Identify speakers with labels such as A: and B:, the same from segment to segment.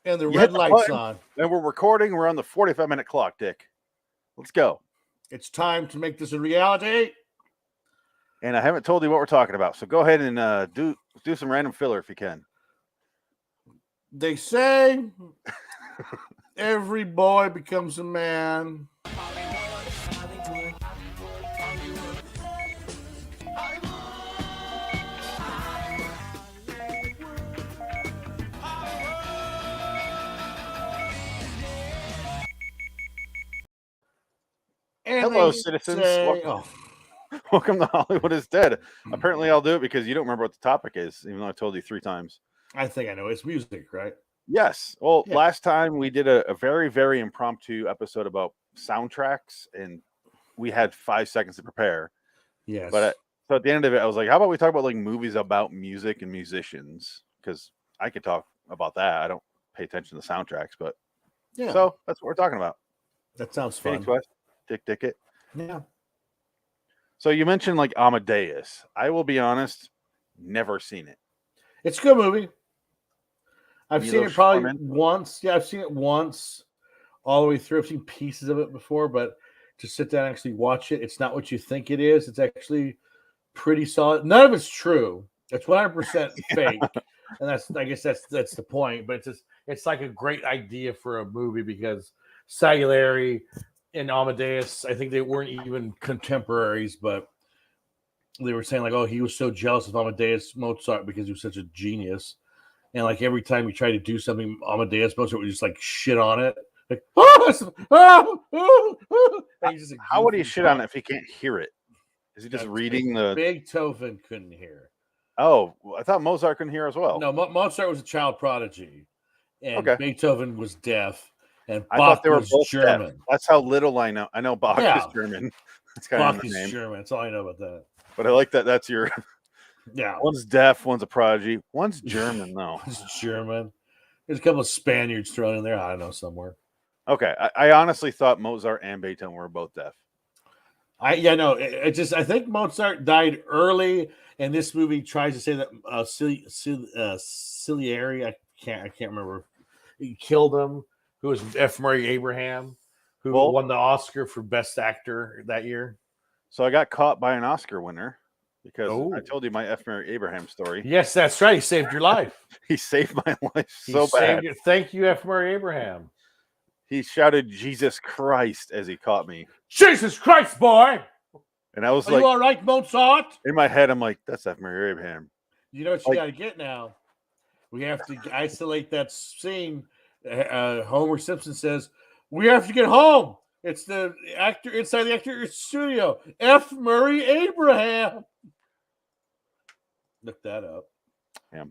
A: And the
B: You
A: red
B: hit the
A: light's
B: button,
A: on.
B: and we're recording. We're on the 45-minute clock, Dick. Let's go.
A: It's time to make this a reality.
B: And I haven't told you what we're talking about, so go ahead and do some random filler if you can.
A: They say every boy becomes a man. And
B: Hello,
A: they
B: citizens.
A: say,
B: Welcome to Hollywood is Dead. Apparently, I'll do it because you don't remember what the topic is, even though I told you 3 times.
A: I think I know. It's music, right?
B: Yes. Well,
A: Yeah.
B: last time we did a very, very impromptu episode about soundtracks, and we had 5 seconds to prepare.
A: Yes.
B: But so at the end of it, I was like, how about we talk about like movies about music and musicians? Because I could talk about that. I don't pay attention to soundtracks, but
A: yeah.
B: So that's what we're talking about.
A: That sounds fun.
B: Phoenix West, Dick it.
A: Yeah.
B: So you mentioned like Amadeus. I will be honest, never seen it.
A: It's a good movie. I've
B: You
A: seen
B: little
A: it probably
B: Schwarman.
A: once. Yeah, I've seen it once all the way through. I've seen pieces of it before, but to sit down and actually watch it, it's not what you think it is. It's actually pretty solid. None of it's true. It's 100% fake. And I guess that's the point. But it's like a great idea for a movie because Salieri and Amadeus, I think they weren't even contemporaries, but they were saying like, oh, he was so jealous of Amadeus Mozart because he was such a genius. And like every time he tried to do something, Amadeus Mozart would just like shit on it. Like,
B: how would he shit on it if he can't hear it? Is he just reading the?
A: Beethoven couldn't hear.
B: Oh, I thought Mozart couldn't hear as well.
A: No, Mozart was a child prodigy, and Beethoven was deaf, and
B: I
A: Bach
B: thought they were
A: was
B: both
A: German.
B: Deaf. That's how little I know. I know Bach is German. That's kind
A: Bach
B: of
A: is
B: name.
A: German. That's all I know about that.
B: But I like that. That's your.
A: Yeah.
B: One's deaf. One's a prodigy. One's German, though.
A: One's German. There's a couple of Spaniards thrown in there. I don't know, somewhere.
B: Okay, I honestly thought Mozart and Beethoven were both deaf.
A: I think Mozart died early, and this movie tries to say that Salieri, I can't remember, he killed him. Who was F. Murray Abraham, who won the Oscar for Best Actor that year.
B: So I got caught by an Oscar winner because I told you my F. Murray Abraham story.
A: Yes, that's right. He saved your life.
B: He saved my life so bad.
A: Thank you, F. Murray Abraham.
B: He shouted "Jesus Christ" as he caught me.
A: Jesus Christ, boy!
B: And I was
A: Are you all right, Mozart?
B: In my head, I'm like, "That's F. Murray Abraham."
A: You know what you got to get now? We have to isolate that scene. Homer Simpson says, "We have to get home." It's the actor inside the actor studio. F. Murray Abraham. Look that up.
B: Yeah.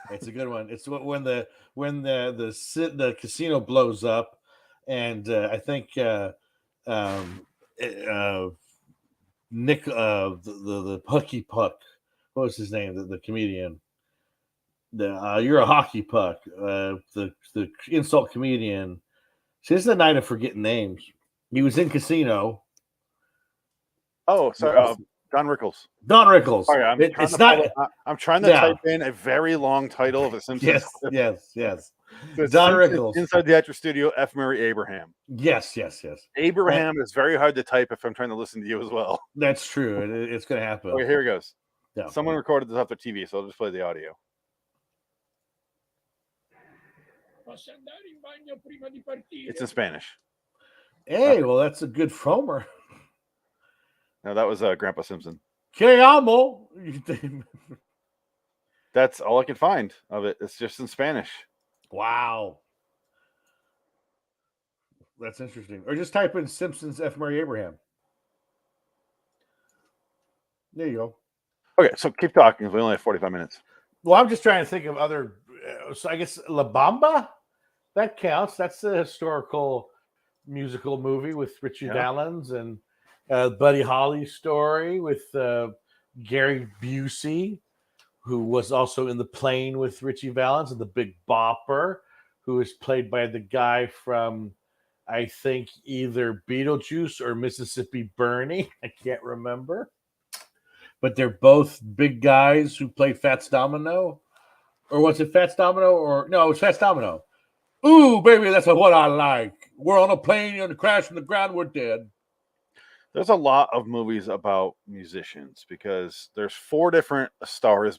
A: It's a good one. It's when the casino blows up, and I think Nick the Pucky Puck, what was his name? The comedian. You're a hockey puck. The insult comedian. See, this is the night of forgetting names. He was in Casino.
B: Oh, sorry. Don Rickles.
A: Don Rickles.
B: Sorry, I'm trying to type in a very long title of a Simpsons.
A: Yes.
B: So
A: Don Rickles.
B: Inside the actor studio, F. Murray Abraham.
A: Yes.
B: Abraham is very hard to type if I'm trying to listen to you as well.
A: That's true. It's going to happen.
B: Okay, here it goes.
A: Yeah.
B: Someone recorded this off their TV, so I'll just play the audio. It's in Spanish.
A: Hey, well, that's a good Fromer.
B: No, that was Grandpa Simpson.
A: Que amo.
B: That's all I can find of it. It's just in Spanish.
A: Wow. That's interesting. Or just type in Simpsons F. Murray Abraham. There you go.
B: Okay, so keep talking. We only have 45 minutes.
A: Well, I'm just trying to think of other. So I guess La Bamba, that counts. That's a historical musical movie with Richie Valens and Buddy Holly story with Gary Busey, who was also in The Plane with Richie Valens, and The Big Bopper, who is played by the guy from, I think, either Beetlejuice or Mississippi Burning. I can't remember. But they're both big guys who played Fats Domino. Or was it Fats Domino? No, it was Fats Domino. Ooh, baby, that's what I like. We're on a plane and crash on the ground. We're dead.
B: There's a lot of movies about musicians because there's 4 different Stars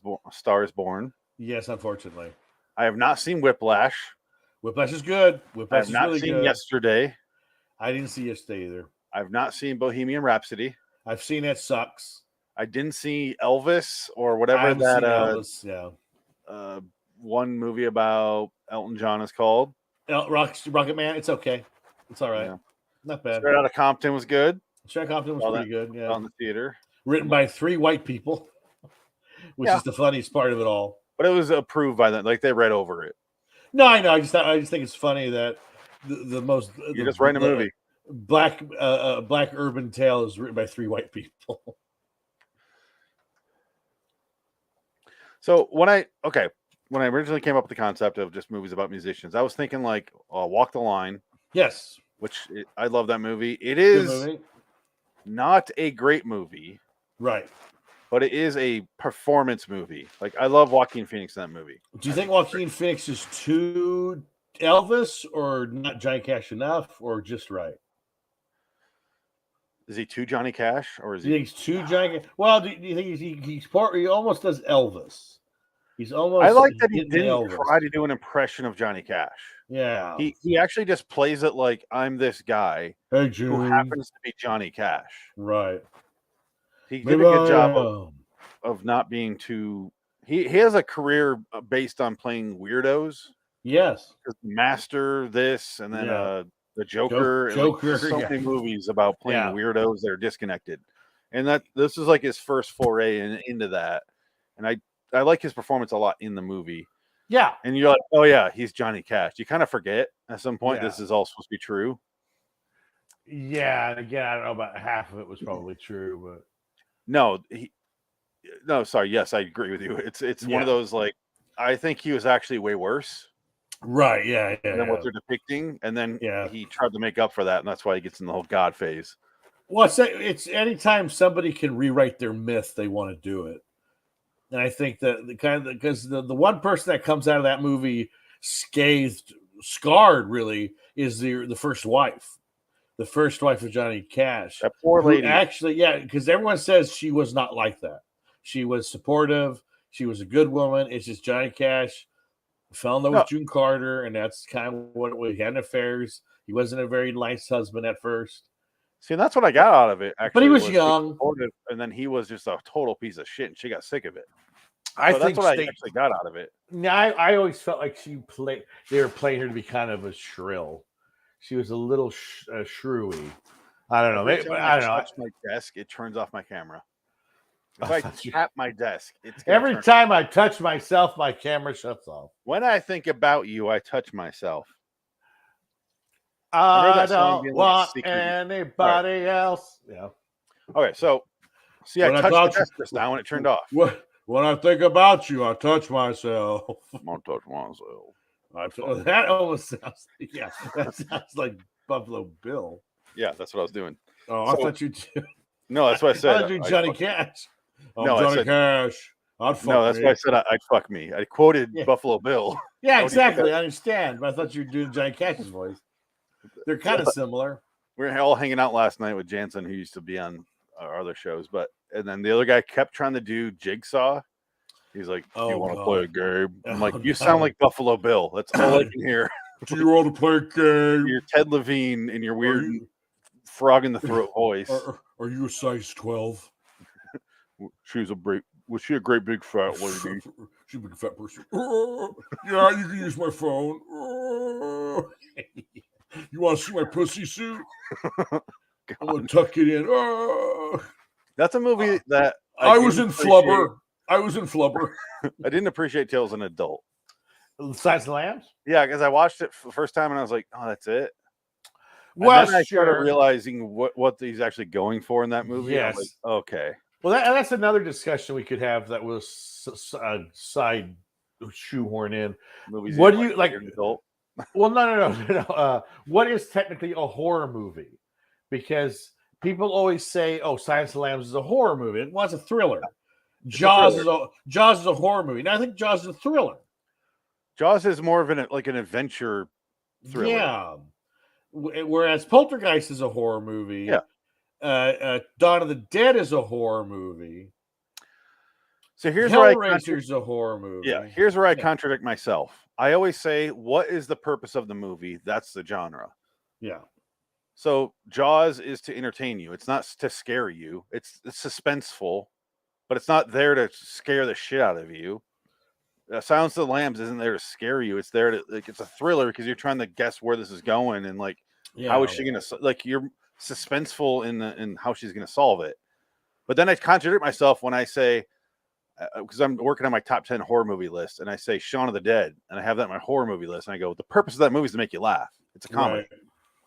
B: Born.
A: Yes, unfortunately.
B: I have not seen Whiplash.
A: Whiplash is good.
B: I
A: Whiplash
B: have
A: is
B: not
A: really
B: seen
A: good.
B: Yesterday.
A: I didn't see Yesterday either.
B: I've not seen Bohemian Rhapsody.
A: I've seen It Sucks.
B: I didn't see Elvis or
A: I
B: whatever
A: haven't
B: that
A: seen Elvis. Yeah.
B: one movie about Elton John is called.
A: Rocket Man. It's okay. It's all right.
B: Yeah.
A: Not bad.
B: Straight Outta Compton was good.
A: Straight Compton was pretty good. Yeah.
B: On the theater.
A: Written by 3 white people, which is the funniest part of it all.
B: But it was approved by them. Like they read over it.
A: No, I know. I just think it's funny that
B: You're just writing a movie.
A: Black urban tale is written by 3 white people.
B: So when I originally came up with the concept of just movies about musicians, I was thinking like Walk the Line.
A: Yes.
B: I love that movie. It
A: Good
B: is
A: movie.
B: not a great movie.
A: Right.
B: But it is a performance movie. Like I love Joaquin Phoenix in that movie.
A: Do you think Joaquin Phoenix is too Elvis or not Johnny Cash enough or just right?
B: Is he too Johnny Cash or is
A: Do you think he's too Johnny? Well, do you think he almost does Elvis? He's almost.
B: I like that he
A: getting
B: didn't
A: Elvis.
B: try to do an impression of Johnny Cash.
A: Yeah.
B: He actually just plays it like I'm this guy
A: Hey,
B: who happens to be Johnny Cash.
A: Right.
B: He did a good job of not being too. He has a career based on playing weirdos.
A: Yes.
B: Master this and then the Joker.
A: Joker.
B: Like, so many movies about playing weirdos that are disconnected, and this is like his first foray into that. And I like his performance a lot in the movie.
A: Yeah.
B: And you're like, oh yeah, he's Johnny Cash. You kind of forget at some point this is all supposed to be true.
A: Yeah, and again, I don't know about half of it was probably true, but
B: sorry. Yes, I agree with you. It's one of those like I think he was actually way worse.
A: Right. Yeah.
B: Than what they're depicting, and then he tried to make up for that, and that's why he gets in the whole God phase.
A: Well, it's anytime somebody can rewrite their myth, they want to do it. And I think that because the one person that comes out of that movie scarred really is the first wife. The first wife of Johnny Cash.
B: That poor lady.
A: Actually, because everyone says she was not like that. She was supportive. She was a good woman. It's just Johnny Cash fell in love with June Carter, and that's kind of what it was. He had affairs. He wasn't a very nice husband at first.
B: See, that's what I got out of it. Actually,
A: but he was young,
B: and then he was just a total piece of shit, and she got sick of it.
A: I think
B: that's what I actually got out of it.
A: I always felt like they were playing her to be kind of a shrill. She was a little shrewy. I don't know. Maybe, I don't know.
B: Touch my desk, it turns off my camera. If I tap my desk,
A: every time I touch myself, my camera shuts off.
B: When I think about you, I touch myself.
A: I don't want anybody else. Yeah.
B: Okay, so see, I touched the desk just now when it turned off.
A: When I think about you, I touch myself.
B: I'm gonna touch myself.
A: That almost sounds that sounds like Buffalo Bill.
B: Yeah, that's what I was doing.
A: Oh, I thought you did.
B: No, that's what I said.
A: I thought you Johnny Cash.
B: No,
A: Johnny Cash. That's
B: why I said I'd fuck me. I quoted Buffalo Bill.
A: Yeah, exactly. I understand, but I thought you were doing Johnny Cash's voice. They're kind of similar.
B: We were all hanging out last night with Jansen, who used to be on our other shows, and then the other guy kept trying to do Jigsaw. He's like, "Do you want to play a game?" I'm like, "You sound like Buffalo Bill. That's all I can hear."
A: Do you want to play a game?
B: You're Ted Levine in your weird frog in the throat voice.
A: Are you a size 12?
B: Was she a great big fat lady?
A: She's a big fat person. Yeah, you can use my phone. You want to see my pussy suit? I'm gonna tuck it in.
B: That's a movie that
A: I was in Flubber. I
B: didn't appreciate till as an adult.
A: Silence of the Lambs?
B: Yeah, because I watched it for the first time and I was like, "Oh, that's it."
A: Well,
B: and then I started realizing what he's actually going for in that movie.
A: Yes.
B: Like, okay.
A: Well, that's another discussion we could have. That was side shoehorn in.
B: Movies.
A: What do you like? Well, no. What is technically a horror movie? Because people always say, "Oh, Silence of the Lambs is a horror movie." It was a thriller. Jaws is a horror movie. Now I think Jaws is a thriller.
B: Jaws is more of an adventure thriller.
A: Yeah. Whereas Poltergeist is a horror movie.
B: Yeah.
A: Dawn of the Dead is a horror movie.
B: So here's
A: Hellraiser's a horror movie.
B: Yeah, here's where I contradict myself. I always say, what is the purpose of the movie? That's the genre.
A: Yeah.
B: So Jaws is to entertain you. It's not to scare you. It's suspenseful, but it's not there to scare the shit out of you. Silence of the Lambs isn't there to scare you. It's there to it's a thriller because you're trying to guess where this is going and how is she gonna you're suspenseful in how she's gonna solve it. But then I contradict myself when I say, because I'm working on my top 10 horror movie list, and I say Shaun of the Dead, and I have that on my horror movie list, and I go, the purpose of that movie is to make you laugh. It's a comedy,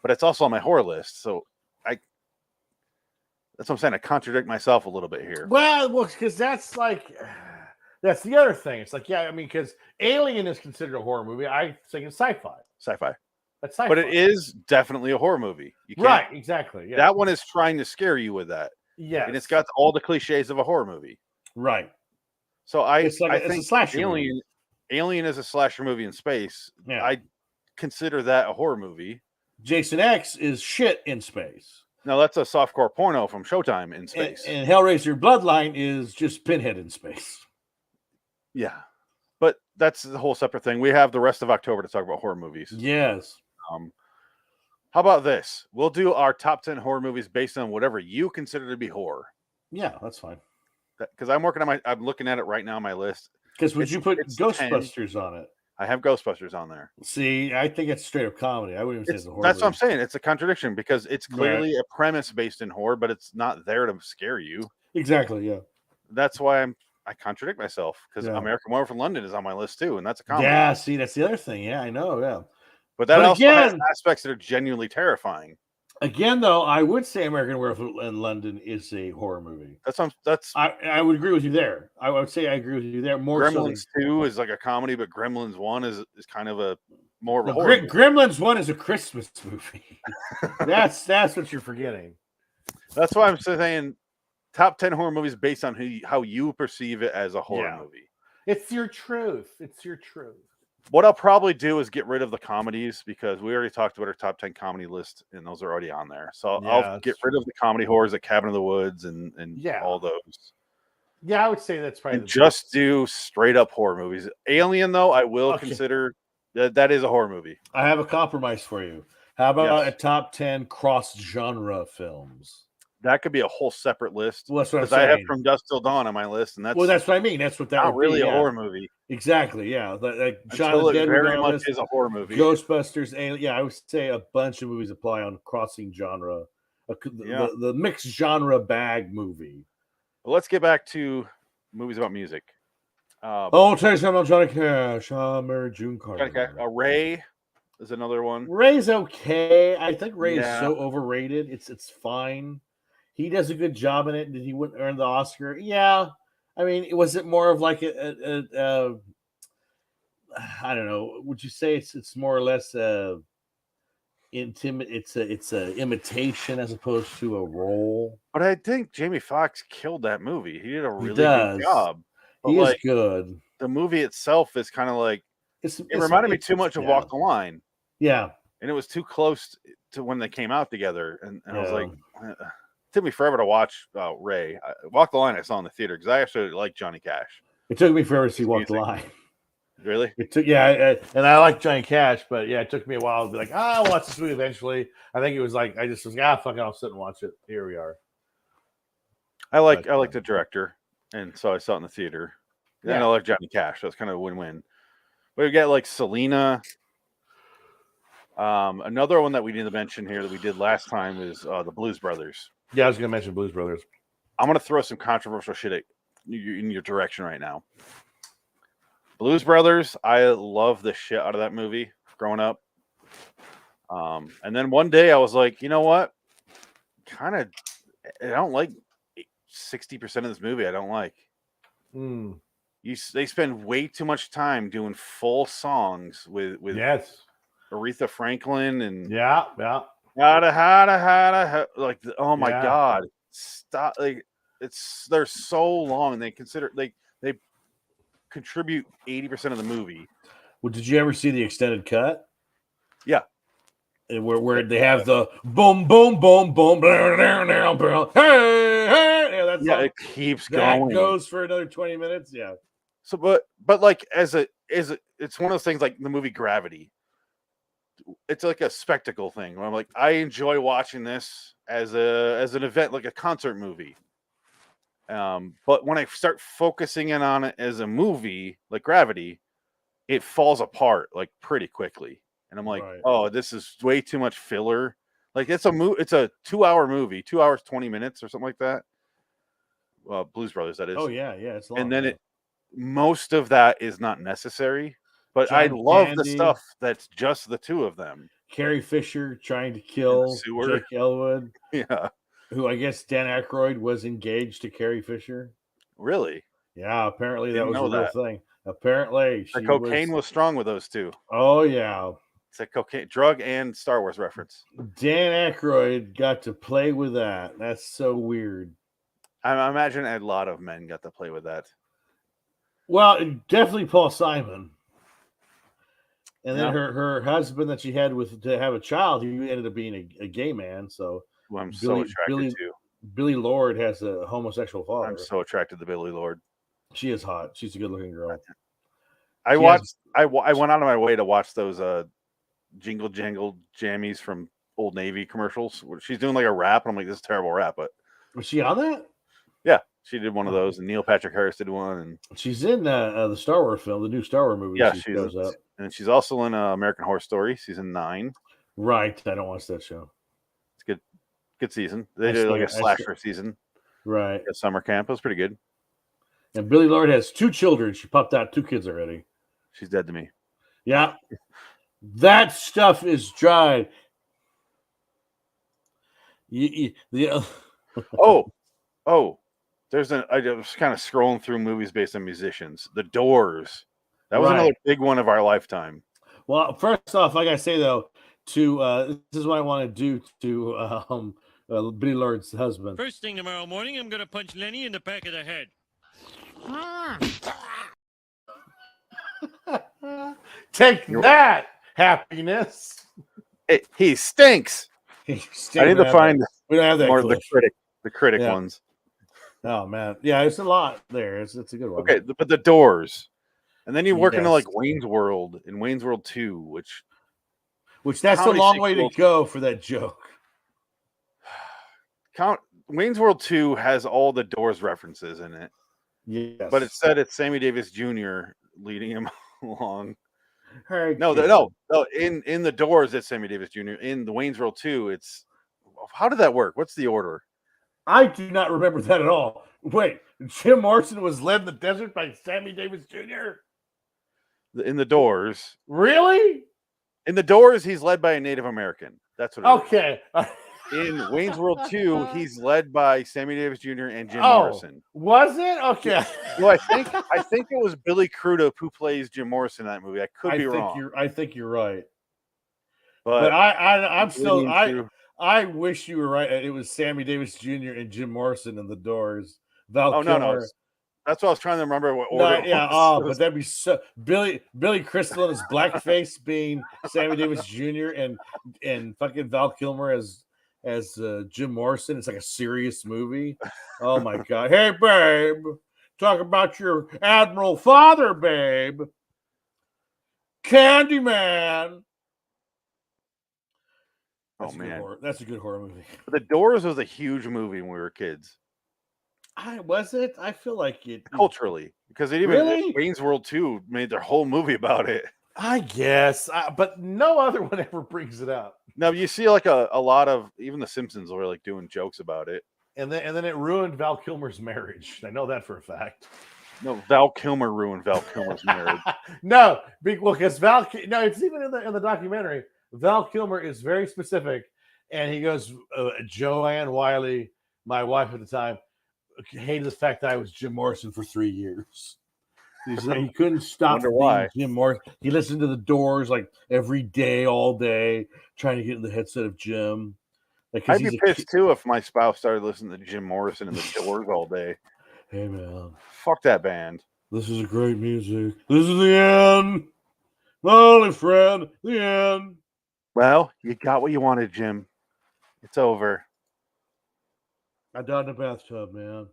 B: but it's also on my horror list. So that's what I'm saying. I contradict myself a little bit here.
A: Well, because that's that's the other thing. It's because Alien is considered a horror movie. I think it's sci-fi.
B: Sci-fi.
A: That's sci-fi.
B: But it is definitely a horror movie.
A: Right, exactly. Yeah.
B: That one is trying to scare you with that.
A: Yeah.
B: And it's got all the cliches of a horror movie.
A: Right.
B: So I
A: think
B: a slasher Alien is a slasher movie in space.
A: Yeah.
B: I consider that a horror movie.
A: Jason X is shit in space.
B: No, that's a softcore porno from Showtime in space.
A: And Hellraiser Bloodline is just Pinhead in space.
B: Yeah. But that's the whole separate thing. We have the rest of October to talk about horror movies.
A: Yes.
B: How about this? We'll do our top 10 horror movies based on whatever you consider to be horror.
A: Yeah, that's fine.
B: Because I'm looking at it right now on my list.
A: Because would you put Ghostbusters 10. On it?
B: I have Ghostbusters on there.
A: See, I think it's straight up comedy. I wouldn't even say it's a horror.
B: That's movie. What I'm saying. It's a contradiction because it's clearly a premise based in horror, but it's not there to scare you.
A: Exactly. Yeah.
B: That's why I contradict myself because American Werewolf in London is on my list too, and that's a comedy.
A: Yeah. See, that's the other thing. Yeah, I know. Yeah.
B: But that also has aspects that are genuinely terrifying.
A: Again, though, I would say American Werewolf in London is a horror movie.
B: I
A: would agree with you there. I would say I agree with you there. More
B: Gremlins 2 is like a comedy, but Gremlins 1 is kind of more of a horror movie.
A: Gremlins 1 is a Christmas movie. that's what you're forgetting.
B: That's why I'm saying top 10 horror movies based on how you perceive it as a horror movie.
A: It's your truth. It's your truth.
B: What I'll probably do is get rid of the comedies because we already talked about our top 10 comedy list and those are already on there. So I'll get rid of the comedy horrors like Cabin in the Woods and all those.
A: Yeah, I would say that's probably
B: just do straight up horror movies. Alien, though, I will consider that is a horror movie.
A: I have a compromise for you. How about a top 10 cross genre films?
B: That could be a whole separate list.
A: Well, that's what I'm saying.
B: I have From Dusk Till Dawn on my list, and that's
A: what I mean. That's what that
B: not
A: would
B: really
A: be,
B: a horror movie.
A: Exactly. Yeah, like
B: Until it very much is a horror movie.
A: Ghostbusters. Yeah, I would say a bunch of movies apply on crossing genre, the mixed genre bag movie.
B: Well, let's get back to movies about music.
A: Tell you something about Johnny Cash, June Carter.
B: Ray is another one.
A: Ray's okay. I think Ray is so overrated. It's fine. He does a good job in it. Did he wouldn't earn the Oscar? Yeah. I mean, was it more of like I don't know. Would you say it's more or less intimate? It's a imitation as opposed to a role.
B: But I think Jamie Foxx killed that movie. He did a really good job.
A: He is good.
B: The movie itself is kind of like it reminded me too much of Walk the Line.
A: Yeah,
B: and it was too close to when they came out together, and I was like. It took me forever to watch Ray. Walk the Line I saw in the theater because I actually like Johnny Cash.
A: It took me forever to see Walk the Line.
B: Really?
A: It took and I like Johnny Cash, but it took me a while to be like, I'll watch this movie eventually. I think it was like I just was fuck it, I'll sit and watch it. Here we are.
B: I like the director, and so I saw it in the theater. And I like Johnny Cash, so it's kind of a win-win. But we got like Selena. Another one that we need to mention here that we did last time is the Blues Brothers.
A: Yeah, I was going to mention Blues Brothers.
B: I'm going to throw some controversial shit in your direction right now. Blues Brothers, I love the shit out of that movie growing up. And then one day I was like, you know what? I don't like 60% of this movie. I don't like. They spend way too much time doing full songs with Aretha Franklin and like oh my god, stop! Like they're so long. They contribute 80% of the movie.
A: Well, did you ever see the extended cut?
B: Yeah.
A: Where they have the boom, boom, boom, boom, hey, that's
B: it keeps
A: that
B: going.
A: goes for another 20 minutes. Yeah.
B: So, but like it's one of those things like the movie Gravity. It's like a spectacle thing. Where I'm like, I enjoy watching this as an event, like a concert movie. But when I start focusing in on it as a movie, like Gravity, it falls apart like pretty quickly. And I'm like, oh, this is way too much filler. Like it's a 2-hour movie, 2 hours, 20 minutes or something like that. Blues Brothers, that is.
A: Oh yeah, it's long.
B: And then most of that is not necessary. But I love the stuff that's just the two of them.
A: Carrie Fisher trying to kill Jake Elwood.
B: Yeah.
A: Who I guess Dan Aykroyd was engaged to Carrie Fisher.
B: Really?
A: Yeah, apparently that was a real thing. Apparently
B: the cocaine was strong with those two.
A: Oh yeah.
B: It's a cocaine drug and Star Wars reference.
A: Dan Aykroyd got to play with that. That's so weird.
B: I imagine a lot of men got to play with that.
A: Well, definitely Paul Simon. And then her husband that she had to have a child, he ended up being a gay man. So
B: I'm so attracted to.
A: Billy Lord has a homosexual father.
B: I'm so attracted to Billy Lord.
A: She is hot. She's a good-looking girl.
B: I went out of my way to watch those Jingle Jangle Jammies from Old Navy commercials. She's doing like a rap, and I'm like, this is a terrible rap. But
A: was she on that?
B: Yeah, she did one of those, and Neil Patrick Harris did one. And
A: she's in the Star Wars film, the new Star Wars movie.
B: Yeah, she shows up, and she's also in American Horror Story season 9.
A: Right, I don't watch that show.
B: It's good season. They did like a slasher season.
A: Right,
B: a summer camp. It was pretty good.
A: And Billy Lord has 2 children. She popped out 2 kids already.
B: She's dead to me.
A: Yeah, that stuff is dried.
B: There's I was kind of scrolling through movies based on musicians. The Doors. That was another big one of our lifetime.
A: Well, first off, I gotta say though, this is what I want to do to Billy Lord's husband.
C: First thing tomorrow morning, I'm gonna punch Lenny in the back of the head.
A: Take that, happiness.
B: He stinks. I need to find
A: we don't have that
B: more of the critic ones.
A: Oh man, yeah, it's a lot there. It's a good one.
B: Okay, but the Doors, and then you work into like Wayne's World and Wayne's World 2, which
A: that's a long way to go for that joke.
B: Wayne's World 2 has all the Doors references in it.
A: Yes,
B: but it said it's Sammy Davis Jr. leading him along.
A: No.
B: In the Doors, it's Sammy Davis Jr. In the Wayne's World 2, it's how did that work? What's the order?
A: I do not remember that at all. Wait, Jim Morrison was led in the desert by Sammy Davis Jr.
B: In the Doors,
A: really?
B: In the Doors, he's led by a Native American. That's what.
A: Okay.
B: In Wayne's World 2, he's led by Sammy Davis Jr. and Jim Morrison.
A: Was it? Okay.
B: Well, I think it was Billy Crudup who plays Jim Morrison in that movie. I could be wrong.
A: I think you're right.
B: But
A: I'm still I wish you were right. It was Sammy Davis Jr. and Jim Morrison in the Doors. Val Kilmer.
B: No. That's what I was trying to remember what order.
A: But that'd be so Billy Crystal and his blackface being Sammy Davis Jr. and fucking Val Kilmer as Jim Morrison. It's like a serious movie. Oh my god. Hey babe, talk about your Admiral father, babe. Candyman. That's a good horror movie.
B: But The Doors was a huge movie when we were kids.
A: Was it? I feel like it
B: culturally, because Wayne's World 2 made their whole movie about it.
A: I guess, but no other one ever brings it up.
B: No, you see, like a lot of even the Simpsons were like doing jokes about it,
A: and then it ruined Val Kilmer's marriage. I know that for a fact.
B: No, Val Kilmer ruined Val Kilmer's marriage.
A: No, because No, it's even in the documentary. Val Kilmer is very specific, and he goes, Joanne Wiley, my wife at the time, hated the fact that I was Jim Morrison for 3 years. He couldn't stop being Jim Morrison. He listened to the Doors like every day, all day, trying to get in the headset of Jim.
B: I'd be pissed too if my spouse started listening to Jim Morrison and the Doors all day.
A: Hey man,
B: fuck that band.
A: This is a great music. This is the end. My only friend, the end.
B: Well, you got what you wanted, Jim. It's over.
A: I died in the bathtub, man.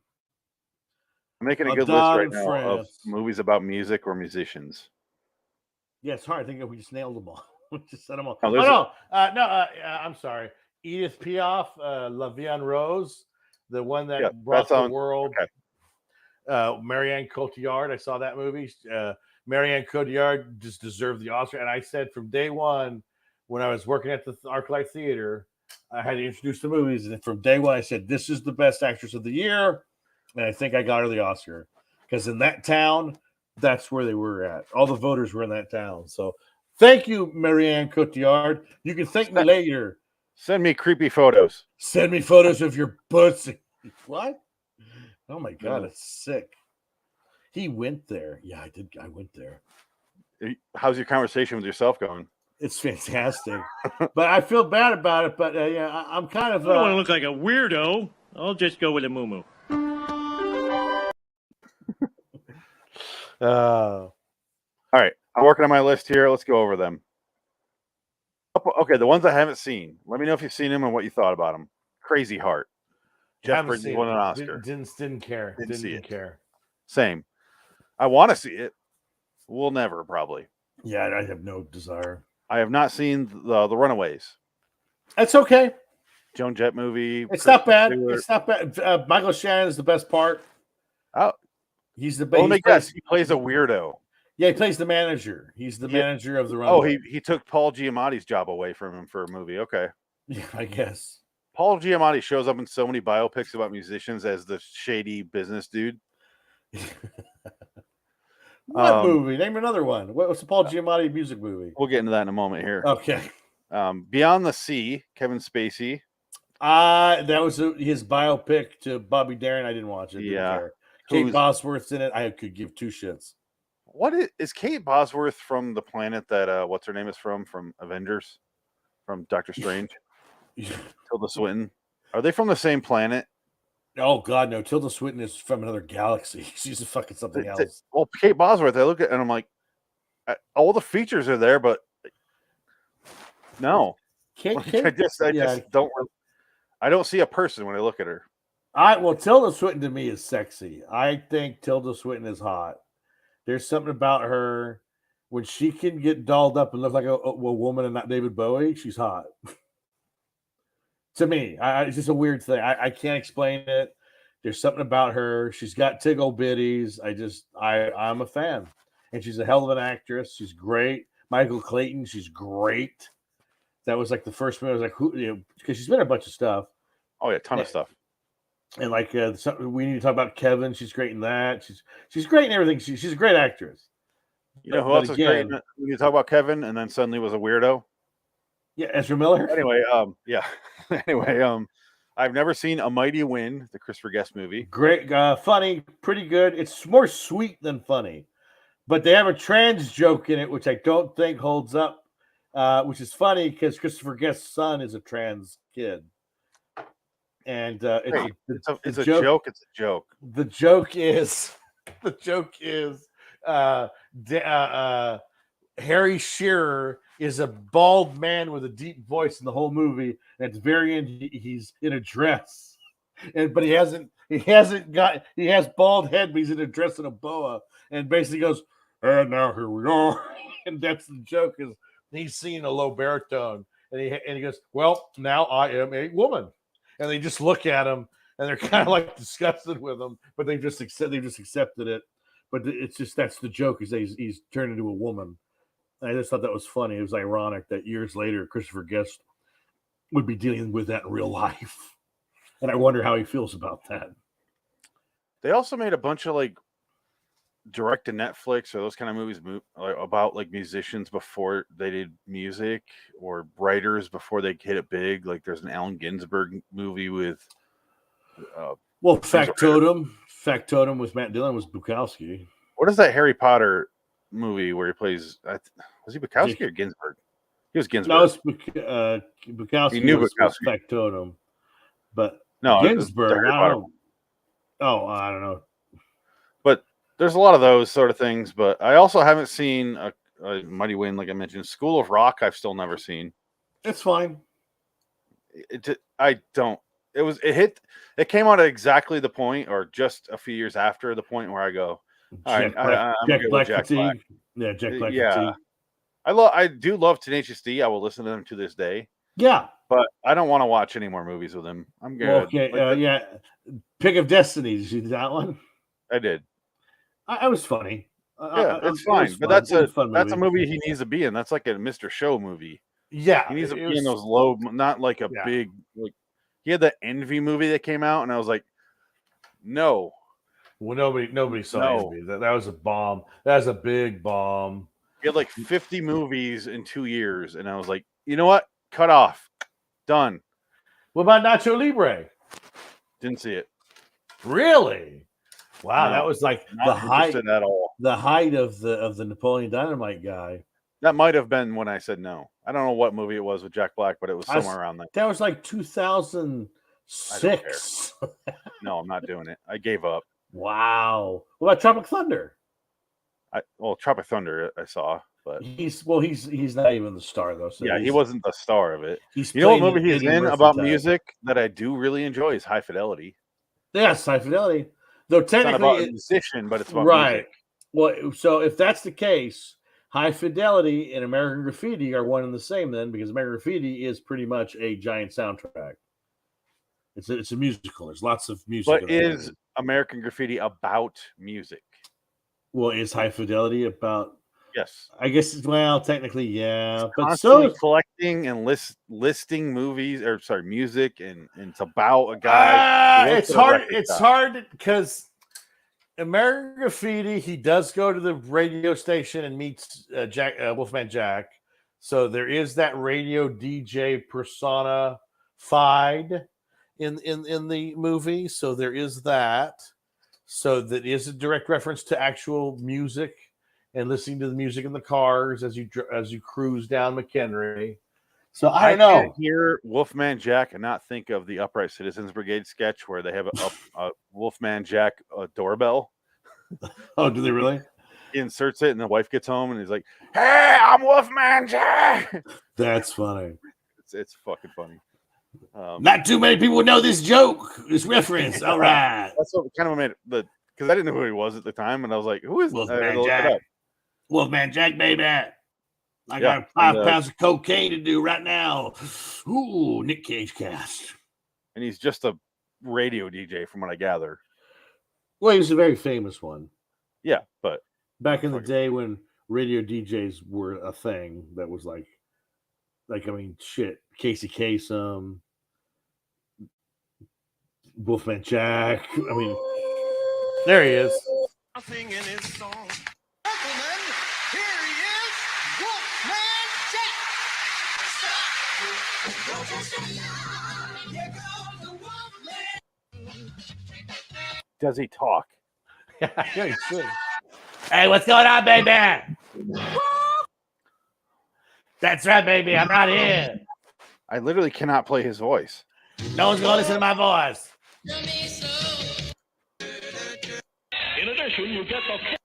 B: I'm making a
A: I
B: good list
A: died
B: right
A: in
B: now of
A: France.
B: movies about music or musicians.
A: Yeah, it's hard. I think we just nailed them all. We just said them all.
B: Oh,
A: I'm sorry. Edith Piaf, La Vie en Rose, the one that brought the world.
B: Okay.
A: Marianne Cotillard, I saw that movie. Marianne Cotillard just deserved the Oscar. And I said from day one, when I was working at the ArcLight Theater, I had to introduce the movies. And from day one, I said, this is the best actress of the year. And I think I got her the Oscar. Because in that town, that's where they were at. All the voters were in that town. So thank you, Marianne Cotillard. You can thank me later.
B: Send me creepy photos.
A: Send me photos of your pussy. What? Oh my God, it's sick. He went there. Yeah, I did. I went there.
B: How's your conversation with yourself going?
A: It's fantastic. But I feel bad about it. But yeah, I'm kind of.
C: I don't want to look like a weirdo. I'll just go with a moo-moo.
B: All right. I'm working on my list here. Let's go over them. Okay, the ones I haven't seen. Let me know if you've seen them and what you thought about them. Crazy Heart. Jeff Bridges won an Oscar.
A: Didn't care. Didn't care.
B: Same. I want to see it. We'll never probably.
A: Yeah, I have no desire.
B: I have not seen the Runaways.
A: That's okay.
B: Joan Jett movie.
A: It's not bad. It's not bad. Michael Shannon is the best part.
B: Oh,
A: he's the best.
B: He plays a weirdo.
A: Yeah, he plays the manager. He's the manager of the Runaways.
B: Oh, he took Paul Giamatti's job away from him for a movie. Okay.
A: Yeah, I guess.
B: Paul Giamatti shows up in so many biopics about musicians as the shady business dude.
A: What movie? Name another one. What's the Paul Giamatti music movie?
B: We'll get into that in a moment here.
A: Okay.
B: Beyond the Sea, Kevin Spacey.
A: That was his biopic to Bobby Darin. I didn't watch it.
B: Yeah.
A: Kate Bosworth's in it. I could give two shits.
B: What is Kate Bosworth from the planet that what's her name is from Avengers? From Doctor Strange? Tilda Swinton. Are they from the same planet?
A: Oh God, no! Tilda Swinton is from another galaxy. She's fucking something else.
B: Well, Kate Bosworth. I look at and I'm like, all the features are there, but no. I just don't. I don't see a person when I look at her.
A: Tilda Swinton to me is sexy. I think Tilda Swinton is hot. There's something about her when she can get dolled up and look like a woman and not David Bowie. She's hot. To me, it's just a weird thing. I can't explain it. There's something about her. She's got tickle bitties. I'm a fan, and she's a hell of an actress. She's great. Michael Clayton, she's great. That was like the first movie. I was like, who? Because she's been in a bunch of stuff.
B: Oh yeah, ton of stuff.
A: And like we need to talk about Kevin. She's great in that. She's great in everything. She's a great actress.
B: You know who else is great? You talk about Kevin, and then suddenly was a weirdo.
A: Yeah, Ezra Miller.
B: Anyway, I've never seen A Mighty Wind, the Christopher Guest movie.
A: Great, funny, pretty good. It's more sweet than funny, but they have a trans joke in it, which I don't think holds up. Which is funny because Christopher Guest's son is a trans kid, and it's a joke. It's a joke. The joke is, Harry Shearer is a bald man with a deep voice in the whole movie, and at the very end he's in a dress, but he has bald head, but he's in a dress and a boa, and basically goes, and now here we are, and that's the joke is he's singing a low baritone, and he goes, well, now I am a woman, and they just look at him and they're kind of like disgusted with him, but they've just accepted it. But it's just that's the joke is that he's turned into a woman. I just thought that was funny. It was ironic that years later, Christopher Guest would be dealing with that in real life. And I wonder how he feels about that.
B: They also made a bunch of like direct to Netflix or those kind of movies about like musicians before they did music or writers before they hit it big. Like there's an Allen Ginsberg movie with.
A: Factotum with Matt Dillon was Bukowski.
B: What is that Harry Potter movie where he plays? Was he Bukowski or Ginsberg? He was Ginsberg.
A: No, it's Bukowski.
B: He knew Bukowski.
A: Factotum, but
B: no,
A: Ginsberg. I don't know.
B: But there's a lot of those sort of things. But I also haven't seen a Mighty Wind, like I mentioned. School of Rock, I've still never seen.
A: It's fine.
B: I don't. It came out at exactly the point, or just a few years after the point where I go, all right, I'm good with Jack Black.
A: Yeah, Jack Black
B: Yeah.
A: fatigue.
B: I do love Tenacious D. I will listen to them to this day.
A: Yeah.
B: But I don't want to watch any more movies with him. I'm good.
A: Well, okay, yeah. Pick of Destiny. Did you see that one?
B: I did.
A: I was funny.
B: Yeah, it's fine. But that's a movie he needs to be in. That's like a Mr. Show movie.
A: Yeah,
B: he needs to be in those low, not like a big. Like he had the Envy movie that came out, and I was like, no.
A: Well, nobody saw Envy. That was a bomb. That was a big bomb.
B: He had like 50 movies in 2 years, and I was like, you know what? Cut off. Done.
A: What about Nacho Libre?
B: Didn't see it.
A: Really? Wow,
B: No,
A: that was like
B: the height at all.
A: The height of the Napoleon Dynamite guy.
B: That might have been when I said no. I don't know what movie it was with Jack Black, but it was somewhere around there.
A: That was like 2006.
B: No, I'm not doing it. I gave up.
A: Wow. What about Tropic Thunder?
B: Tropic Thunder I saw, but
A: he's not even the star though. So
B: yeah, he wasn't the star of it.
A: You
B: know what movie he's in about music that I do really enjoy is High Fidelity.
A: Yes, High Fidelity. Though technically,
B: it's not about a musician, but it's about music.
A: Well, so if that's the case, High Fidelity and American Graffiti are one and the same then, because American Graffiti is pretty much a giant soundtrack. It's a musical. There's lots of music.
B: But is American Graffiti about music?
A: Well, is High Fidelity about?
B: Yes.
A: I guess, technically, yeah.
B: But so collecting and listing movies, music, and it's about a guy.
A: It's hard because American Graffiti, he does go to the radio station and meets Wolfman Jack. So there is that radio DJ personified in the movie. So there is that. So that is a direct reference to actual music and listening to the music in the cars as you cruise down McHenry. So I don't know.
B: Can't hear Wolfman Jack and not think of the Upright Citizens Brigade sketch where they have a Wolfman Jack doorbell.
A: Oh, do they really?
B: He inserts it and the wife gets home and he's like, "Hey, I'm Wolfman Jack."
A: That's funny.
B: It's fucking funny.
A: Not too many people know this joke, this reference. All right.
B: That's what kind of made it, because I didn't know who he was at the time, and I was like, "Who is
A: Wolfman Jack?" Wolfman Jack, baby. I got 5 pounds of cocaine to do right now. Ooh, Nick Cage cast.
B: And he's just a radio DJ, from what I gather.
A: Well, he was a very famous one.
B: Yeah, but
A: back in the day when radio DJs were a thing, that was like Casey Kasem, Wolfman Jack. I mean, there he is.
D: Nothing in his song. Gentlemen, here he is, Wolfman Jack.
B: Does he talk?
A: Yeah, he should. Hey, what's going on, baby? That's right, baby. I'm right here.
B: I literally cannot play his voice.
A: No one's going to listen to my voice.
C: In addition, you get the
E: from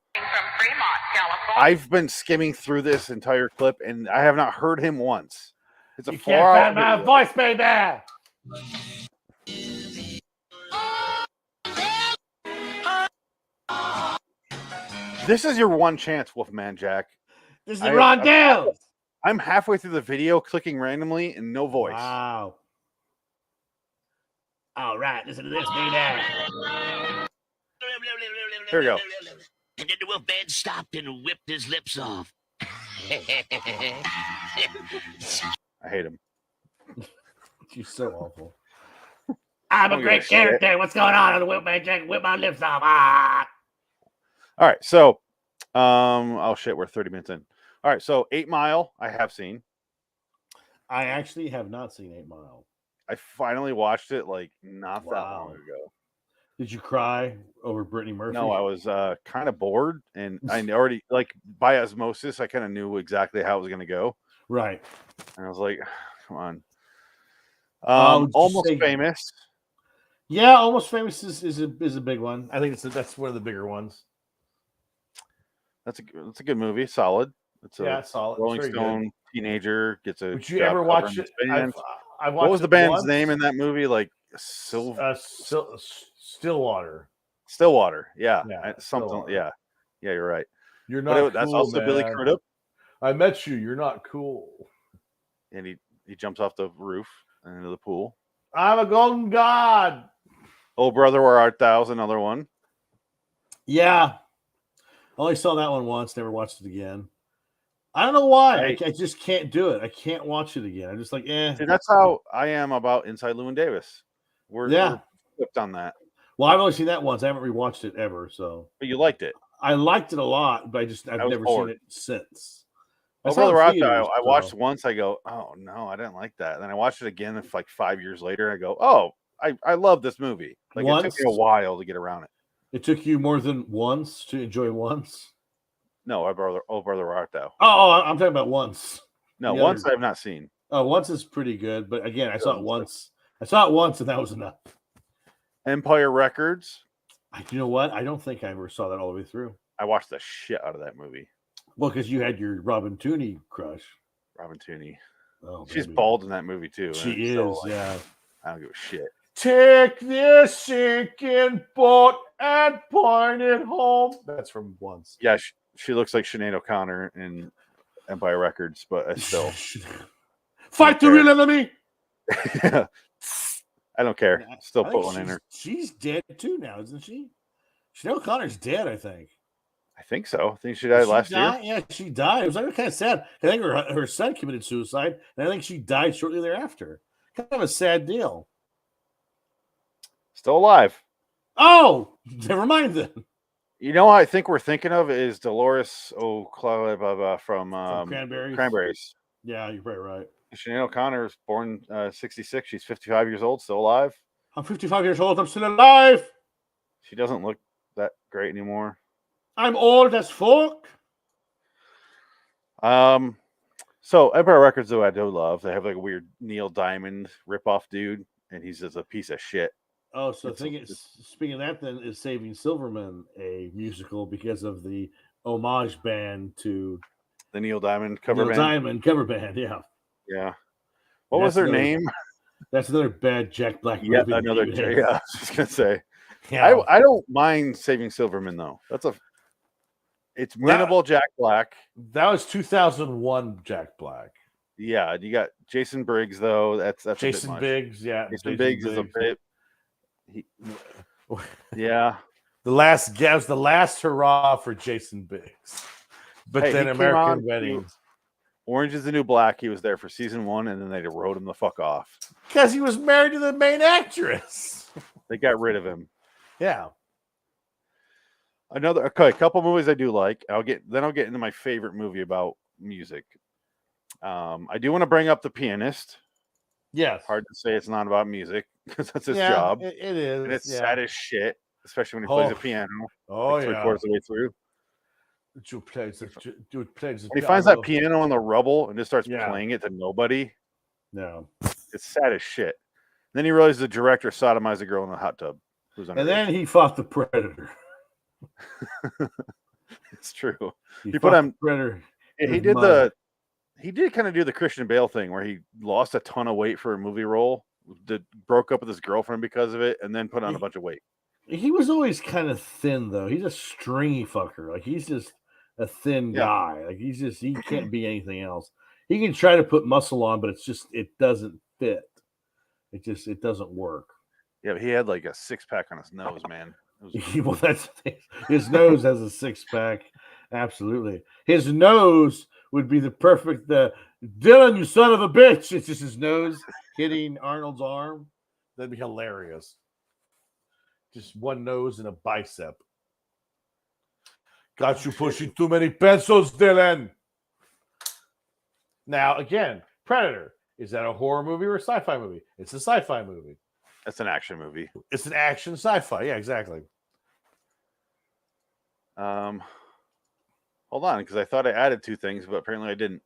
E: Fremont, California.
B: I've been skimming through this entire clip, and I have not heard him once. It's a 4-hour
A: can't find my voice, baby.
B: This is your one chance, Wolfman Jack.
A: This is the Rondell.
B: I'm halfway through the video, clicking randomly, and no voice.
A: Wow. All right, listen to this, baby.
B: Here we go.
F: And then the Wolfman stopped and whipped his lips off.
B: I hate him.
A: You're so awful.
F: I'm a great character. What's going on? The Wolfman Jack whip my lips off. Ah.
B: All right, so, oh shit, we're 30 minutes in. All right, so 8 Mile, I have seen.
A: I actually have not seen 8 Mile.
B: I finally watched it like not that long ago.
A: Did you cry over Brittany Murphy?
B: No, I was kind of bored, and I already, like, by osmosis, I kind of knew exactly how it was going to go.
A: Right.
B: And I was like, come on. Almost Famous.
A: Yeah, Almost Famous is a big one. I think that's one of the bigger ones.
B: That's a good movie. Solid. It's
A: solid.
B: Rolling Stone teenager gets a
G: Would you
B: job
G: ever watch
B: covering
G: it?
B: this band.
G: I watched
B: What was the
G: it
B: band's
G: once.
B: name in that movie? Like
G: Stillwater.
B: Stillwater. Yeah.
G: Yeah,
B: Something.
G: Stillwater.
B: Yeah. Yeah, you're right.
G: You're
B: But
G: not
B: that's
G: cool,
B: also
G: man.
B: Billy Crudup.
G: I met you. You're not cool.
B: And he jumps off the roof and into the pool.
G: I'm a golden god.
B: Oh, Brother, Where Art Thou's another one.
A: Yeah. Only saw that one once, never watched it again. I don't know why. I just can't do it. I can't watch it again. I'm just like,
B: See, that's how I am about Inside Llewyn Davis. We're flipped on that.
A: Well, I've only seen that once. I haven't rewatched it ever. So,
B: but you liked it.
A: I liked it a lot, but I've never seen it since.
B: Oh, Brother Rata, I watched once. I go, oh no, I didn't like that. And then I watched it again. It's like 5 years later. I go, oh, I love this movie. Like it took me a while to get around it.
A: It took you more than once to enjoy once.
B: No, Brother Rata.
A: Oh, I'm talking about once.
B: No, once I've not seen.
A: Oh, once is pretty good, but again, I saw it once. I saw it once, and that was enough.
B: Empire Records.
A: You know what? I don't think I ever saw that all the way through.
B: I watched the shit out of that movie.
A: Well, because you had your Robin Tooney crush.
B: Robin Tooney.
A: Oh,
B: she's bald in that movie too.
A: She is, yeah.
B: I don't give a shit.
G: Take this sinking boat and point it home. That's from once.
B: Yeah, she looks like Sinead O'Connor in Empire Records, but I still
A: fight the real enemy.
B: I don't care. Still put one in her.
A: She's dead too now, isn't she? Sinead O'Connor's dead, I think.
B: I think so. I think she died last year.
A: Yeah, she died. It was kind of sad. I think her son committed suicide, and I think she died shortly thereafter. Kind of a sad deal.
B: Still alive.
A: Oh, never mind then.
B: You know what I think we're thinking of is Dolores O'Connor from Cranberries.
A: Yeah, you're probably right.
B: Sinead O'Connor is born 66. She's 55 years old, still alive.
A: I'm 55 years old. I'm still alive.
B: She doesn't look that great anymore.
A: I'm old as fuck.
B: So Empire Records, though, I do love. They have like a weird Neil Diamond ripoff dude, and he's just a piece of shit.
A: Oh, so speaking of that, then is Saving Silverman a musical because of the homage band to
B: the Neil Diamond cover band?
A: Diamond cover band, yeah.
B: Yeah. What was their name?
A: That's another bad Jack Black
B: movie. Yeah, another. Yeah, I was just gonna say. Yeah. I don't mind Saving Silverman though. It's winnable Jack Black.
G: That was 2001 Jack Black.
B: Yeah, you got Jason Briggs though. That's
G: Jason Biggs. Yeah,
B: Jason Biggs is a bit. Yeah,
G: the last hurrah for Jason Biggs. But then American Wedding.
B: Orange is the New Black. He was there for season 1, and then they wrote him the fuck off
G: because he was married to the main actress.
B: They got rid of him.
G: Yeah.
B: A couple movies I do like. I'll get into my favorite movie about music. I do want to bring up The Pianist.
G: Yes.
B: Hard to say it's not about music because that's his job.
G: It is.
B: And it's sad as shit, especially when he plays the piano.
G: Oh, like
B: 3/4 of the way through.
G: When
B: he finds that piano in the rubble and just starts playing it to nobody.
A: No.
B: It's sad as shit. Then he realizes the director sodomized a girl in the hot tub.
A: And then he fought the Predator.
B: It's true.
A: He put on Predator.
B: He did kind of do the Christian Bale thing where he lost a ton of weight for a movie role, broke up with his girlfriend because of it, and then put on a bunch of weight.
A: He was always kind of thin though. He's a stringy fucker. Like he's just a thin guy. Like he can't be anything else. He can try to put muscle on, but it doesn't fit. It doesn't work.
B: Yeah, but he had like a 6-pack on his nose, man.
A: Well, that's his nose has a 6-pack. Absolutely. His nose would be the perfect Dylan, you son of a bitch. It's just his nose hitting Arnold's arm.
G: That'd be hilarious. Just one nose and a bicep. Got you pushing too many pencils, Dylan. Now, again, Predator. Is that a horror movie or a sci-fi movie? It's a sci-fi movie.
B: It's an action movie.
G: It's an action sci-fi. Yeah, exactly.
B: Hold on, because I thought I added 2 things, but apparently I didn't.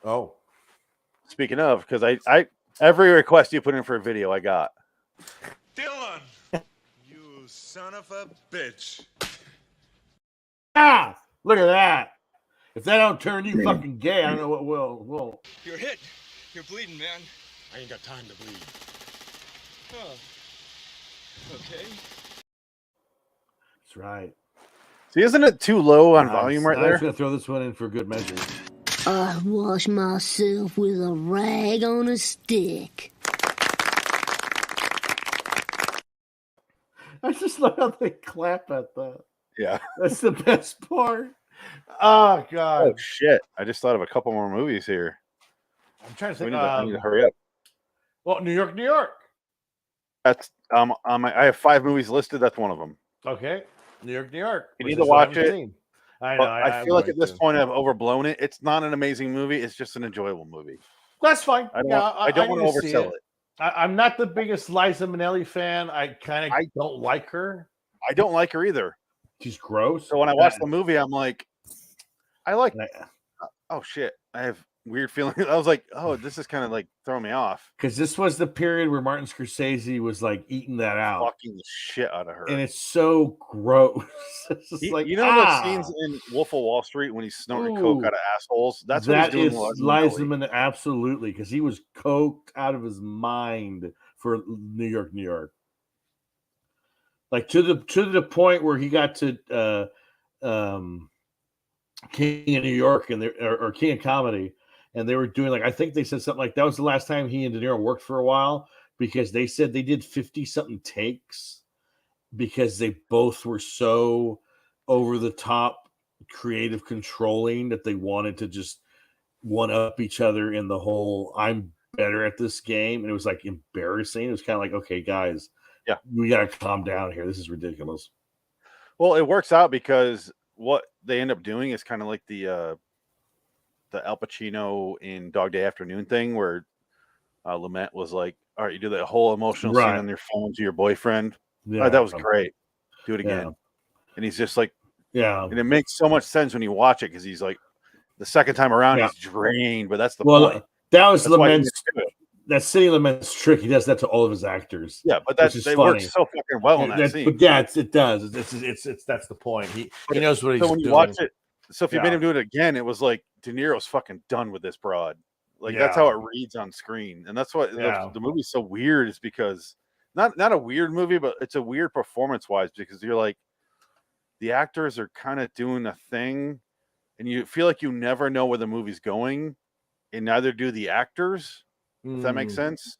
G: Oh.
B: Speaking of, because I every request you put in for a video, I got.
D: Dylan, you son of a bitch.
A: Ah, look at that. If that don't turn you fucking gay, I don't know what will. Well,
D: You're hit. You're bleeding, man.
C: I ain't got time to bleed.
D: Oh. Okay.
A: that's right.
B: See, isn't it too low on
A: Nice.
B: volume right
A: I'm just
B: there?
A: gonna throw this one in for good measure.
H: I wash myself with a rag on a stick.
A: I just love how they clap at that.
B: Yeah.
A: That's the best part.
G: Oh God.
B: Oh shit! I just thought of a couple more movies here.
G: I'm trying to
B: We
G: think.
B: need to hurry up.
G: Well, New York, New York.
B: That's I have 5 movies listed. That's one of them.
G: Okay. New York, New York.
B: You
G: which
B: need to
G: is what I
B: watch
G: haven't
B: it.
G: seen. I know.
B: But I feel like at this point I've overblown it. It's not an amazing movie. It's just an enjoyable movie.
G: That's fine.
B: I don't want to oversell it.
G: I'm not the biggest Liza Minnelli fan. I kind of
B: I
G: don't like her.
B: I don't like her either.
A: She's gross.
B: So when I watch the movie, I'm like, I like.
A: Like,
B: Oh shit! I have weird feelings. I was like, oh, this is kind of like throwing me off.
A: because this was the period where Martin Scorsese was like eating that out,
B: Fucking the shit out of her.
A: and it's so gross. It's just like,
B: you know those scenes in Wolf of Wall Street when he's snorting coke out of assholes? That's what he's doing.
A: That is Liza Minnelli, absolutely, because he was coked out of his mind for New York, New York. Like to the point where he got to King of New York and or King of Comedy, and they were doing like, I think they said something like that was the last time he and De Niro worked for a while, because they said they did 50 something takes because they both were so over the top creative controlling that they wanted to just one up each other in the whole I'm better at this game, and it was like embarrassing. It was kind of like, okay guys,
B: yeah,
A: we gotta calm down here, this is ridiculous.
B: Well, it works out because what they end up doing is kind of like the Al Pacino in Dog Day Afternoon thing, where Lumet was like, all right, you do that whole emotional scene on your phone to your boyfriend.
A: Yeah,
B: all right, that was great, do it again. And he's just like, and it makes so much sense when you watch it, because he's like, the second time around he's drained, but that's the point.
A: That was Lament's, that's City Lament's trick. He does that to all of his actors.
B: Yeah, but they work so fucking well in that scene.
A: But yeah, it does.
G: It's that's the point. He knows what he's
B: doing. So when
G: you
B: watch it, so if you made him do it again, it was like De Niro's fucking done with this broad. Like that's how it reads on screen, and that's what the movie's so weird. Is because not a weird movie, but it's a weird performance wise, because you're like, the actors are kind of doing a thing, and you feel like you never know where the movie's going, and neither do the actors. If that makes sense,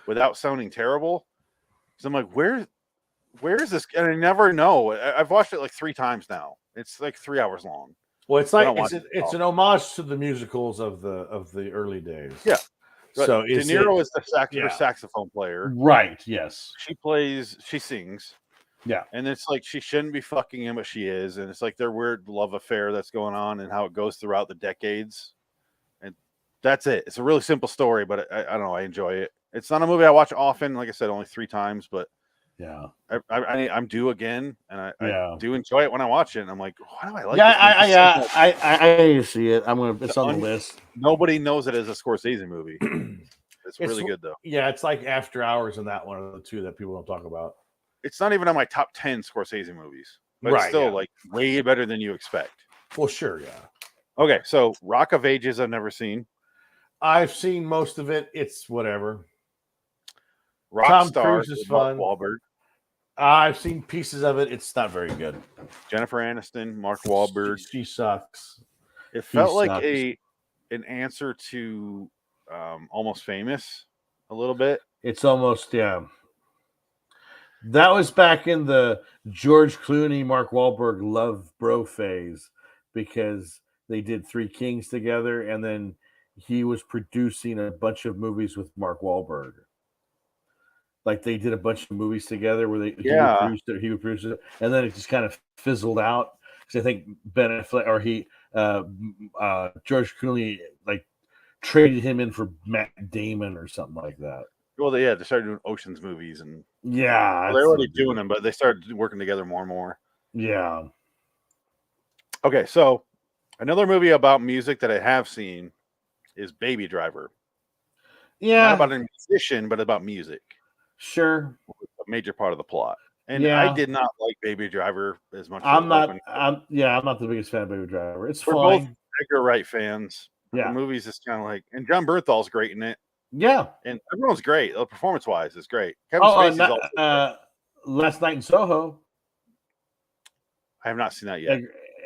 B: without sounding terrible. So I'm like, where is this? And I never know. I've watched it like 3 times now. It's like 3 hours long.
G: Well, it's like it's an homage to the musicals of the early days.
B: Yeah.
G: So
B: De Niro is the saxophone player,
A: right? Yes.
B: She sings.
A: Yeah.
B: And it's like she shouldn't be fucking him, but she is, and it's like their weird love affair that's going on, and how it goes throughout the decades. That's it. It's a really simple story, but I don't know. I enjoy it. It's not a movie I watch often. Like I said, only 3 times, but
A: yeah,
B: I'm due again, and I do enjoy it when I watch it. And I'm like, why do I like?
A: I see it. It's on the list.
B: Nobody knows it as a Scorsese movie. It's really good though.
G: Yeah, it's like After Hours and that one are the 2 that people don't talk about.
B: It's not even on my top 10 Scorsese movies, but it's still like way better than you expect.
G: Well, sure, yeah.
B: Okay, so Rock of Ages I've never seen.
G: I've seen most of it. It's whatever.
B: Tom Cruise is fun. Mark Wahlberg.
G: I've seen pieces of it. It's not very good.
B: Jennifer Aniston, Mark Wahlberg.
G: She sucks.
B: It felt like an answer to Almost Famous a little bit.
A: It's almost That was back in the George Clooney, Mark Wahlberg love bro phase, because they did 3 Kings together, and then he was producing a bunch of movies with Mark Wahlberg. Like they did a bunch of movies together where he would produce it, and then it just kind of fizzled out, because I think Ben Affleck or George Clooney like traded him in for Matt Damon or something like that.
B: Well, they started doing Ocean's movies, and
A: they're
B: already doing them, but they started working together more and more.
A: Yeah.
B: Okay, so another movie about music that I have seen is Baby Driver.
A: Yeah.
B: Not about a musician, but about music.
A: Sure.
B: A major part of the plot. And I did not like Baby Driver as much.
A: I'm not the biggest fan of Baby Driver. It's fine.
B: Edgar Wright fans.
A: Yeah.
B: The movie's just kind of like, and John Bernthal's great in it,
A: Yeah.
B: and everyone's great. Performance wise, is great. Kevin
A: Oh,
B: Spacey's also great.
A: Last Night in Soho.
B: I have not seen that yet.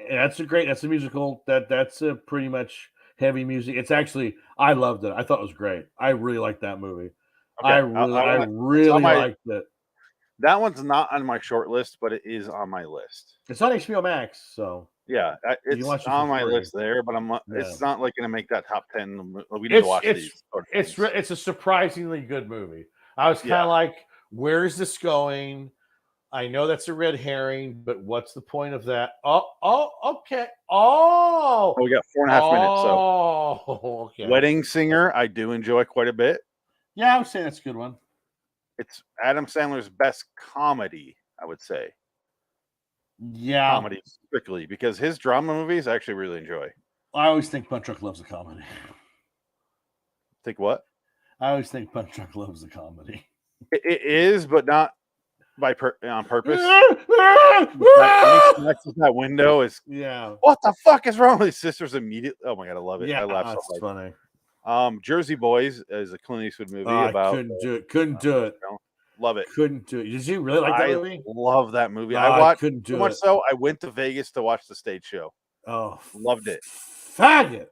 A: That's a musical. That's a pretty much heavy music. It's actually, I loved it. I thought it was great. I really liked that movie.
B: Okay.
A: I really liked it.
B: That one's not on my short list, but it is on my list.
A: It's on HBO Max, so
B: yeah, it's on my list there. But it's not like going to make that top 10. We need to watch these.
G: It's a surprisingly good movie. I was kind of like, where is this going? I know that's a red herring, but what's the point of that? Oh, okay. Oh,
B: we got 4.5 minutes.
G: So, okay.
B: Wedding Singer, I do enjoy quite a bit.
A: Yeah, I would say that's a good one.
B: It's Adam Sandler's best comedy, I would say.
A: Yeah,
B: comedy strictly, because his drama movies I actually really enjoy.
A: I always think Punch Drunk Love's a comedy.
B: Think what?
A: I always think Punch Drunk Love's a comedy.
B: It is, but not on purpose. That window is.
A: Yeah.
B: What the fuck is wrong with his sisters? Immediately. Oh my god, I love it.
A: Yeah,
B: I laugh
A: so
B: funny.
A: funny.
B: Jersey Boys is a Clint Eastwood movie about.
A: Couldn't do it.
B: Love it.
A: Couldn't do it. Did you really like that movie?
B: Love that movie.
A: No,
B: I watched
A: couldn't do
B: so much
A: it.
B: so I went to Vegas to watch the stage show.
A: Oh,
B: loved it.
A: Faggot.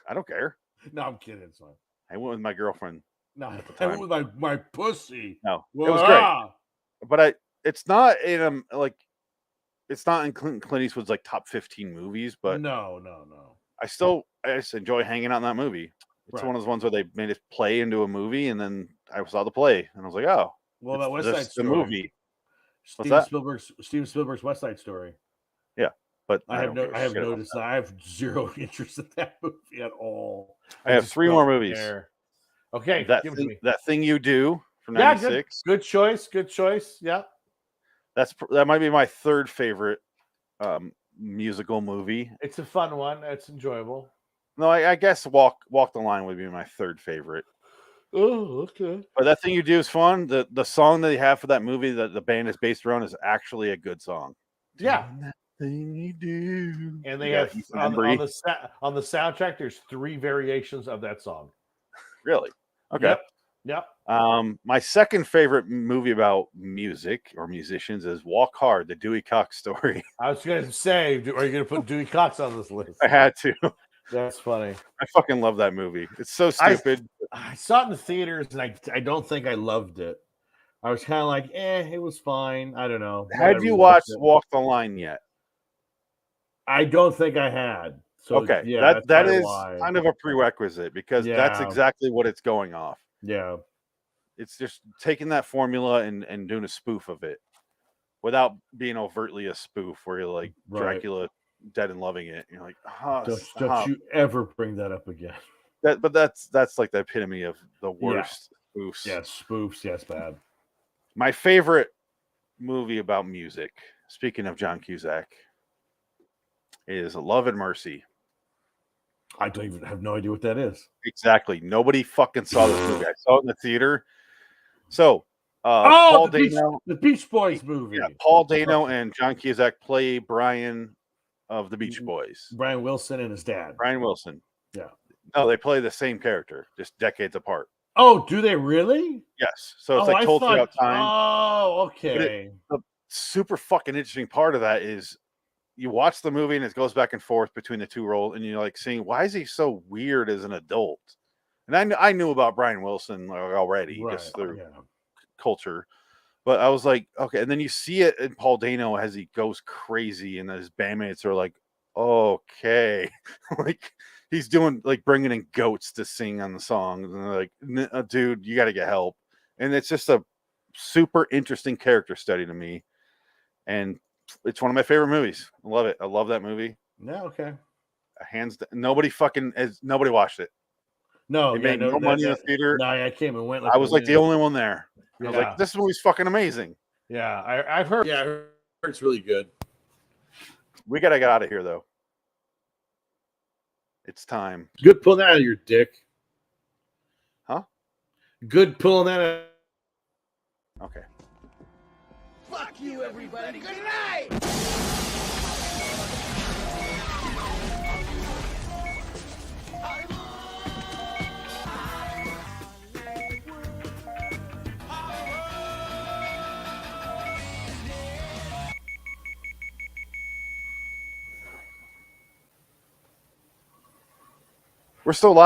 B: I don't care.
A: No, I'm kidding. It's fine.
B: I went with my girlfriend.
A: No, I went with my pussy.
B: No, it was great. But it's not in it's not in Clint Eastwood's like top 15 movies. But
A: no.
B: I just enjoy hanging out in that movie. It's one of those ones where they made it play into a movie, and then I saw the play, and I was like, "Oh,
A: well, that West Side Story,
B: the movie."
A: Steven Spielberg's West Side Story.
B: Yeah, but
A: I have noticed that I have zero interest in that movie at all.
B: I have 3 more movies.
G: Okay,
B: that Thing You Do from '96.
G: Good choice. Good choice. Yeah,
B: that might be my 3rd favorite musical movie.
G: It's a fun one. It's enjoyable.
B: No, I guess Walk the Line would be my 3rd favorite.
G: Oh, okay.
B: But That Thing You Do is fun. The song that they have for that movie that the band is based around is actually a good song.
G: Yeah.
B: That thing you do.
G: And they have on the soundtrack, there's 3 variations of that song.
B: Really? Okay.
G: Yep.
B: My 2nd favorite movie about music or musicians is Walk Hard, the Dewey Cox story.
G: I was going to say, are you going to put Dewey Cox on this list?
B: I had to.
G: That's funny.
B: I fucking love that movie. It's so stupid.
A: I saw it in the theaters, and I don't think I loved it. I was kind of like, it was fine. I don't know.
B: Have you watched Walk the Line yet?
A: I don't think I had. So,
B: okay,
A: yeah,
B: that is kind of a prerequisite, because that's exactly what it's going off.
A: Yeah.
B: It's just taking that formula and doing a spoof of it without being overtly a spoof where you're like Dracula dead and loving it. You're like,
A: don't you ever bring that up again.
B: But that's like the epitome of the worst spoofs.
A: Yeah, spoofs. Yes, bad.
B: My favorite movie about music, speaking of John Cusack, is Love and Mercy.
A: I don't even have no idea what that is.
B: Exactly. Nobody fucking saw this movie. I saw it in the theater. So, Paul Dano,
A: the Beach Boys movie.
B: Yeah, Paul Dano and John Cusack play Brian of the Beach Boys.
A: Brian Wilson and his dad.
B: Brian Wilson.
A: Yeah.
B: No, they play the same character, just decades apart.
A: Oh, do they really?
B: Yes. So it's told throughout time.
A: Oh, okay.
B: The super fucking interesting part of that is you watch the movie and it goes back and forth between the 2 roles, and you're like seeing, why is he so weird as an adult? And I knew about Brian Wilson already just through culture, but I was like, okay. And then you see it in Paul Dano as he goes crazy, and his bandmates are like, okay, like he's doing bringing in goats to sing on the song, and they're like, dude, you got to get help. And it's just a super interesting character study to me, and it's one of my favorite movies. I love it. I love that movie.
A: Yeah, okay.
B: Hands down. Nobody watched it.
A: No,
B: it made no money in the theater.
A: No, I came and went.
B: I was the only one there. I was like, this movie's fucking amazing.
G: Yeah, I've heard.
A: Yeah, I heard it's really good.
B: We gotta get out of here though. It's time.
A: Good pulling that out of your dick.
B: Huh?
A: Good pulling that out.
B: Okay.
D: Fuck you, everybody. Good night.
B: We're still live.